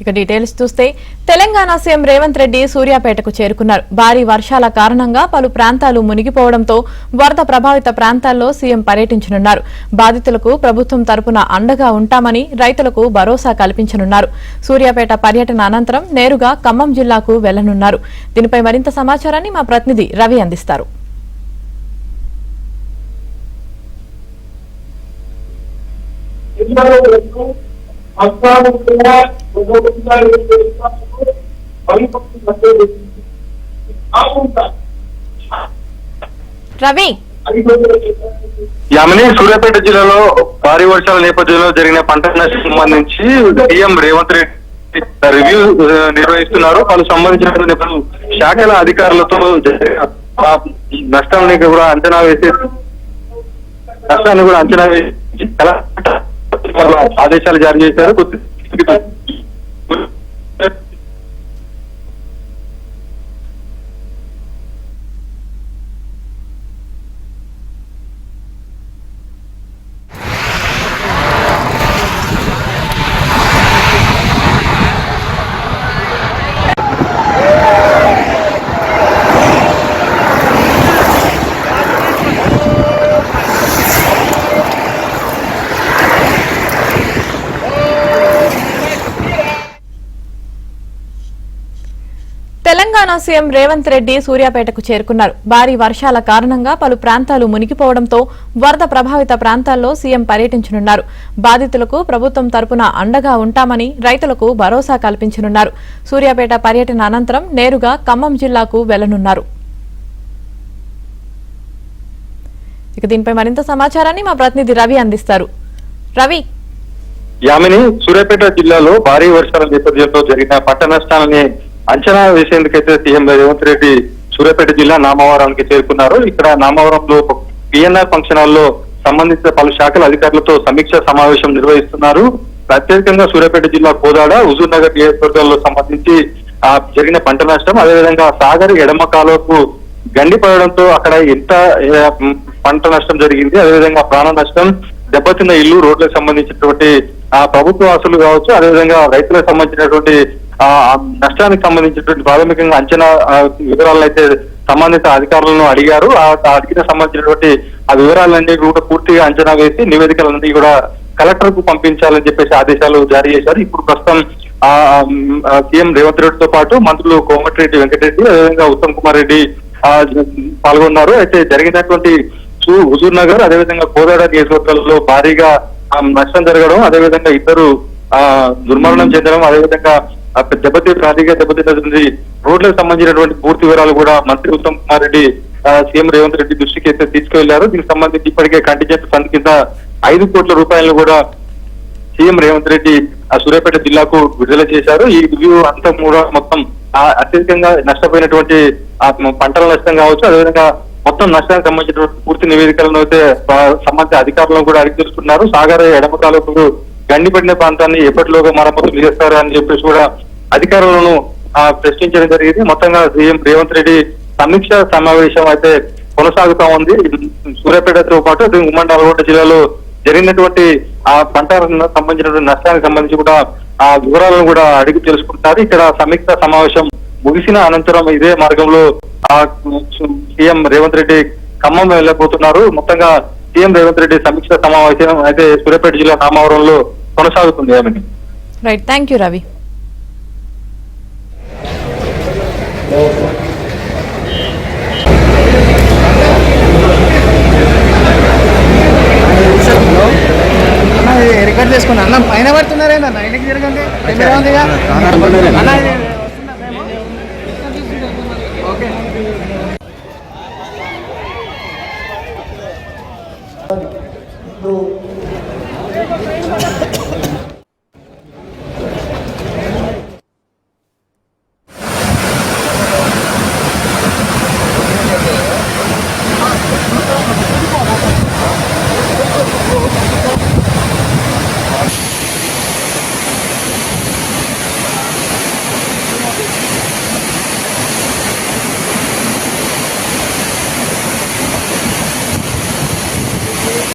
ఇక డీటెయిల్స్ చూస్తే తెలంగాణ సీఎం రేవంత్ రెడ్డి సూర్యాపేటకు చేరుకున్నారు. భారీ వర్షాల కారణంగా పలు ప్రాంతాలు మునిగిపోవడంతో వరద ప్రభావిత ప్రాంతాల్లో సీఎం పర్యటించనున్నారు. బాధితులకు ప్రభుత్వం తరపున అండగా ఉంటామని రైతులకు భరోసా కల్పించనున్నారు. సూర్యాపేట పర్యటన అనంతరం నేరుగా ఖమ్మం జిల్లాకు వెళ్లనున్నారు. దీనిపై మరింత సమాచారాన్ని మా ప్రతినిధి రవి అందిస్తారు. రవి యామిని, సూర్యాపేట జిల్లాలో భారీ వర్షాల నేపథ్యంలో జరిగిన పంట నష్టానికి సంబంధించి సీఎం రేవంత్ రెడ్డి రివ్యూ నిర్వహిస్తున్నారు. పలు సంబంధించినటువంటి పలు శాఖల అధికారులతో నష్టాన్ని కూడా అంచనా వేసి ఆదేశాలు జారీ చేశారు. తెలంగాణ సీఎం రేవంత్ రెడ్డి సూర్యాపేటకు చేరుకున్నారు. భారీ వర్షాల కారణంగా పలు ప్రాంతాలు మునిగిపోవడంతో వరద ప్రభావిత ప్రాంతాల్లో సీఎం పర్యటించనున్నారు. బాధితులకు ప్రభుత్వం తరపున అండగా ఉంటామని రైతులకు భరోసా కల్పించనున్నారు. సూర్యాపేట పర్యటన అనంతరం నేరుగా ఖమ్మం జిల్లాకు వెళ్లనున్నారు. ఇక దీనిపై మరింత సమాచారాన్ని మా ప్రతినిధి రవి అందిస్తారు. రవి యామిని, సూర్యాపేట జిల్లాలో భారీ వర్షాల నేపథ్యంలో జరిగిన పంట నష్టాలని అంచనా వేసేందుకైతే సీఎం రేవంత్ రెడ్డి సూర్యాపేట జిల్లా నామవరానికి చేరుకున్నారు. ఇక్కడ నామవరంలో పిఎన్ఆర్ ఫంక్షన్ హాల్లో సంబంధిత పలు శాఖల అధికారులతో సమీక్ష సమావేశం నిర్వహిస్తున్నారు. ప్రత్యేకంగా సూర్యాపేట జిల్లా కోదాడ, హుజూర్ నగర్ నియోజకవర్గాల్లో సంబంధించి జరిగిన పంట నష్టం, అదేవిధంగా సాగర్ ఎడమ కాలువకు గండి పడడంతో అక్కడ ఎంత పంట నష్టం జరిగింది, అదేవిధంగా ప్రాణ నష్టం, దెబ్బతిన్న ఇల్లు, రోడ్లకు సంబంధించినటువంటి ప్రభుత్వ ఆస్తులు కావచ్చు, అదేవిధంగా రైతులకు సంబంధించినటువంటి నష్టానికి సంబంధించినటువంటి ప్రాథమికంగా అంచనా వివరాలను అయితే సంబంధిత అధికారులను అడిగారు. అడిగిన సంబంధించినటువంటి ఆ వివరాలన్నీ కూడా పూర్తిగా అంచనా వేసి నివేదికలన్నీ కూడా కలెక్టర్ కు పంపించాలని చెప్పేసి ఆదేశాలు జారీ చేశారు. ఇప్పుడు ప్రస్తుతం సీఎం రేవంత్ రెడ్డితో పాటు మంత్రులు కోమటిరెడ్డి వెంకటరెడ్డి, అదేవిధంగా ఉత్తమ్ కుమార్ రెడ్డి పాల్గొన్నారు. అయితే జరిగినటువంటి హుజూర్ నగర్, అదేవిధంగా కోదాడ నియోజకవర్గాల్లో భారీగా నష్టం జరగడం, అదేవిధంగా ఇద్దరు దుర్మరణం చెందడం, అదేవిధంగా భారీగా దెబ్బతిన్నటువంటి రోడ్లకు సంబంధించినటువంటి పూర్తి వివరాలు కూడా మంత్రి ఉత్తమ్ కుమార్ రెడ్డి సీఎం రేవంత్ రెడ్డి దృష్టికి అయితే తీసుకువెళ్లారు. దీనికి సంబంధించి ఇప్పటికే కంటింజెంట్ ఫండ్ కింద 5 కోట్ల రూపాయలను కూడా సీఎం రేవంత్ రెడ్డి సూర్యాపేట జిల్లాకు విడుదల చేశారు. ఈ రివ్యూ అంతా కూడా మొత్తం అత్యధికంగా నష్టపోయినటువంటి పంటల నష్టం కావచ్చు, అదేవిధంగా మొత్తం నష్టానికి సంబంధించినటువంటి పూర్తి నివేదికలను అయితే సంబంధిత అధికారులను కూడా అడిగి తెలుసుకున్నారు. సాగర్ ఎడమ కాలువకు గండిపడిన ప్రాంతాన్ని ఎప్పటిలోగా మరమ్మతులు చేస్తారు అని చెప్పేసి కూడా అధికారులను ప్రశ్నించడం జరిగింది. మొత్తంగా సీఎం రేవంత్ రెడ్డి సమీక్ష సమావేశం అయితే కొనసాగుతా ఉంది. సూర్యాపేటతో పాటు ఉమ్మడి నల్గొండ జిల్లాలో జరిగినటువంటి ఆ పంట సంబంధించినటువంటి నష్టానికి సంబంధించి కూడా ఆ వివరాలను కూడా అడిగి తెలుసుకుంటారు. ఇక్కడ సమీక్ష సమావేశం ముగిసిన అనంతరం ఇదే మార్గంలో సీఎం రేవంత్ రెడ్డి ఖమ్మం వెళ్ళబోతున్నారు. మొత్తంగా సీఎం రేవంత్ రెడ్డి సమీక్ష సమావేశం అయితే సూర్యాపేట జిల్లా నామవరంలో కొనసాగుతుంది. Right, thank you Ravi. Record చేసుకున్నా అన్న పైన పడుతున్నారేందన్న ఇంటికి జరగండి ఓకే